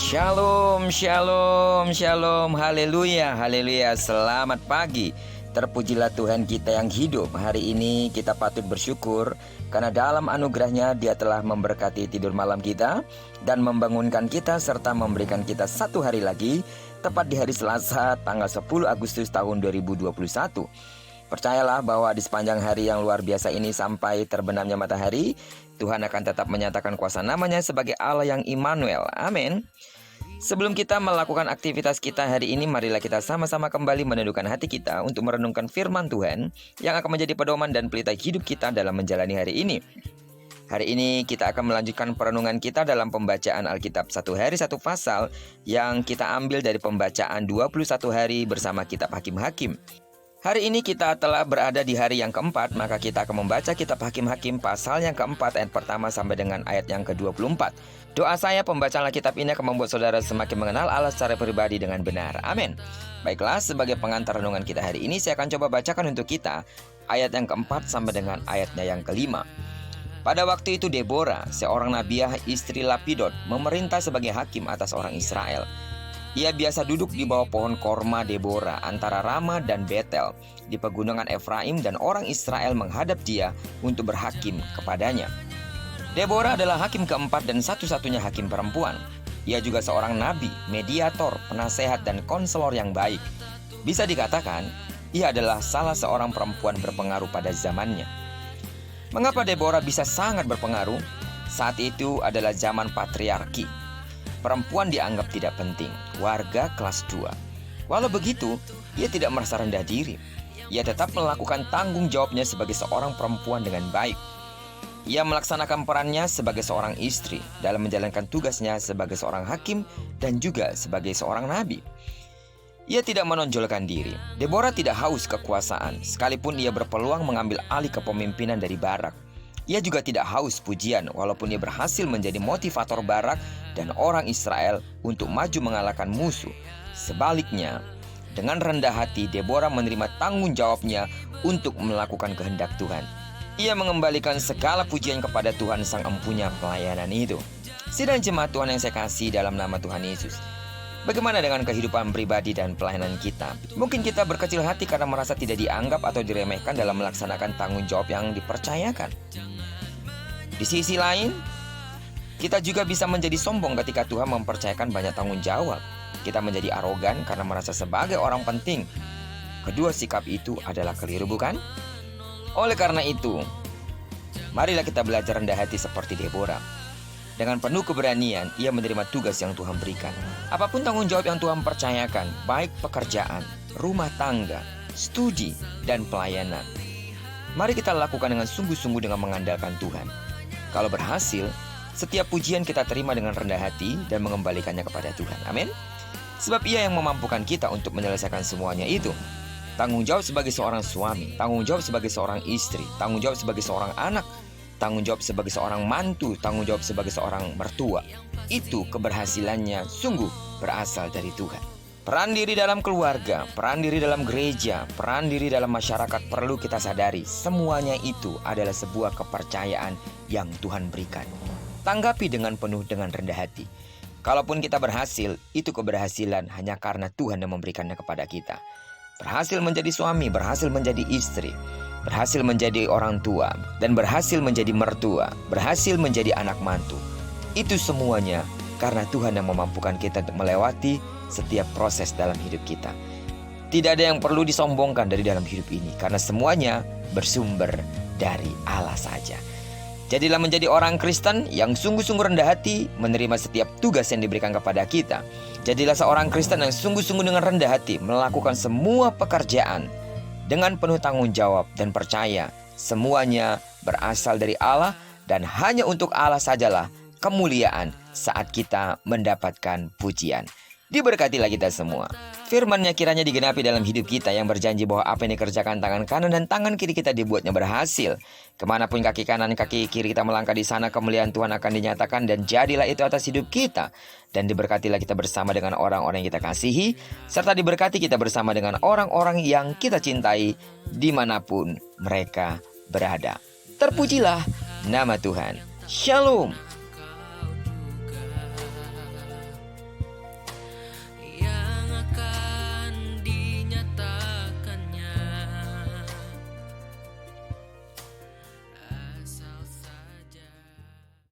Shalom, shalom, shalom, haleluya, haleluya, selamat pagi. Terpujilah Tuhan kita yang hidup. Hari ini kita patut bersyukur karena dalam anugerahnya Dia telah memberkati tidur malam kita dan membangunkan kita serta memberikan kita satu hari lagi, tepat di hari Selasa tanggal 10 Agustus tahun 2021. Percayalah bahwa di sepanjang hari yang luar biasa ini sampai terbenamnya matahari, Tuhan akan tetap menyatakan kuasa namanya sebagai Allah yang Immanuel. Amin. Sebelum kita melakukan aktivitas kita hari ini, marilah kita sama-sama kembali menundukkan hati kita untuk merenungkan firman Tuhan yang akan menjadi pedoman dan pelita hidup kita dalam menjalani hari ini. Hari ini kita akan melanjutkan perenungan kita dalam pembacaan Alkitab satu hari satu pasal yang kita ambil dari pembacaan 21 hari bersama kitab Hakim-Hakim. Hari ini kita telah berada di hari yang keempat, maka kita akan membaca kitab Hakim-Hakim pasal yang keempat ayat pertama sampai dengan ayat yang ke-24. Doa saya pembacaan Alkitab ini akan membuat saudara semakin mengenal Allah secara pribadi dengan benar. Amin. Baiklah, sebagai pengantar renungan kita hari ini, saya akan coba bacakan untuk kita ayat yang keempat sampai dengan ayatnya yang kelima. Pada waktu itu Deborah, seorang nabiah istri Lapidot, memerintah sebagai hakim atas orang Israel. Ia biasa duduk di bawah pohon korma Deborah antara Rama dan Betel di pegunungan Efraim, dan orang Israel menghadap dia untuk berhakim kepadanya. Deborah adalah hakim keempat dan satu-satunya hakim perempuan. Ia juga seorang nabi, mediator, penasehat, dan konselor yang baik. Bisa dikatakan, ia adalah salah seorang perempuan berpengaruh pada zamannya. Mengapa Deborah bisa sangat berpengaruh? Saat itu adalah zaman patriarki. Perempuan dianggap tidak penting, warga kelas 2. Walau begitu, ia tidak merasa rendah diri. Ia tetap melakukan tanggung jawabnya sebagai seorang perempuan dengan baik. Ia melaksanakan perannya sebagai seorang istri dalam menjalankan tugasnya sebagai seorang hakim dan juga sebagai seorang nabi. Ia tidak menonjolkan diri. Deborah tidak haus kekuasaan, sekalipun ia berpeluang mengambil alih kepemimpinan dari Barak. Ia juga tidak haus pujian, walaupun ia berhasil menjadi motivator Barak dan orang Israel untuk maju mengalahkan musuh. Sebaliknya, dengan rendah hati Deborah menerima tanggung jawabnya untuk melakukan kehendak Tuhan. Ia mengembalikan segala pujian kepada Tuhan sang empunya pelayanan itu. Sidang jemaat Tuhan yang saya kasih dalam nama Tuhan Yesus, bagaimana dengan kehidupan pribadi dan pelayanan kita? Mungkin kita berkecil hati karena merasa tidak dianggap atau diremehkan dalam melaksanakan tanggung jawab yang dipercayakan. Di sisi lain, kita juga bisa menjadi sombong ketika Tuhan mempercayakan banyak tanggung jawab. Kita menjadi arogan karena merasa sebagai orang penting. Kedua sikap itu adalah keliru, bukan? Oleh karena itu, marilah kita belajar rendah hati seperti Deborah. Dengan penuh keberanian, ia menerima tugas yang Tuhan berikan. Apapun tanggung jawab yang Tuhan percayakan, baik pekerjaan, rumah tangga, studi, dan pelayanan, mari kita lakukan dengan sungguh-sungguh dengan mengandalkan Tuhan. Kalau berhasil, setiap pujian kita terima dengan rendah hati dan mengembalikannya kepada Tuhan. Amin. Sebab Ia yang memampukan kita untuk menyelesaikan semuanya itu. Tanggung jawab sebagai seorang suami, tanggung jawab sebagai seorang istri, tanggung jawab sebagai seorang anak, tanggung jawab sebagai seorang mantu, tanggung jawab sebagai seorang mertua. Itu keberhasilannya sungguh berasal dari Tuhan. Peran diri dalam keluarga, peran diri dalam gereja, peran diri dalam masyarakat perlu kita sadari. Semuanya itu adalah sebuah kepercayaan yang Tuhan berikan. Tanggapi dengan penuh dengan rendah hati. Kalaupun kita berhasil, itu keberhasilan hanya karena Tuhan yang memberikannya kepada kita. Berhasil menjadi suami, berhasil menjadi istri, berhasil menjadi orang tua, dan berhasil menjadi mertua, berhasil menjadi anak mantu. Itu semuanya karena Tuhan yang memampukan kita untuk melewati setiap proses dalam hidup kita. Tidak ada yang perlu disombongkan dari dalam hidup ini, karena semuanya bersumber dari Allah saja. Jadilah menjadi orang Kristen yang sungguh-sungguh rendah hati menerima setiap tugas yang diberikan kepada kita. Jadilah seorang Kristen yang sungguh-sungguh dengan rendah hati melakukan semua pekerjaan dengan penuh tanggung jawab dan percaya semuanya berasal dari Allah dan hanya untuk Allah sajalah kemuliaan saat kita mendapatkan pujian. Diberkatilah kita semua. Firman-Nya kiranya digenapi dalam hidup kita yang berjanji bahwa apa yang dikerjakan tangan kanan dan tangan kiri kita dibuatnya berhasil. Kemanapun kaki kanan kaki kiri kita melangkah, di sana kemuliaan Tuhan akan dinyatakan, dan jadilah itu atas hidup kita. Dan diberkatilah kita bersama dengan orang-orang yang kita kasihi, serta diberkati kita bersama dengan orang-orang yang kita cintai dimanapun mereka berada. Terpujilah nama Tuhan. Shalom.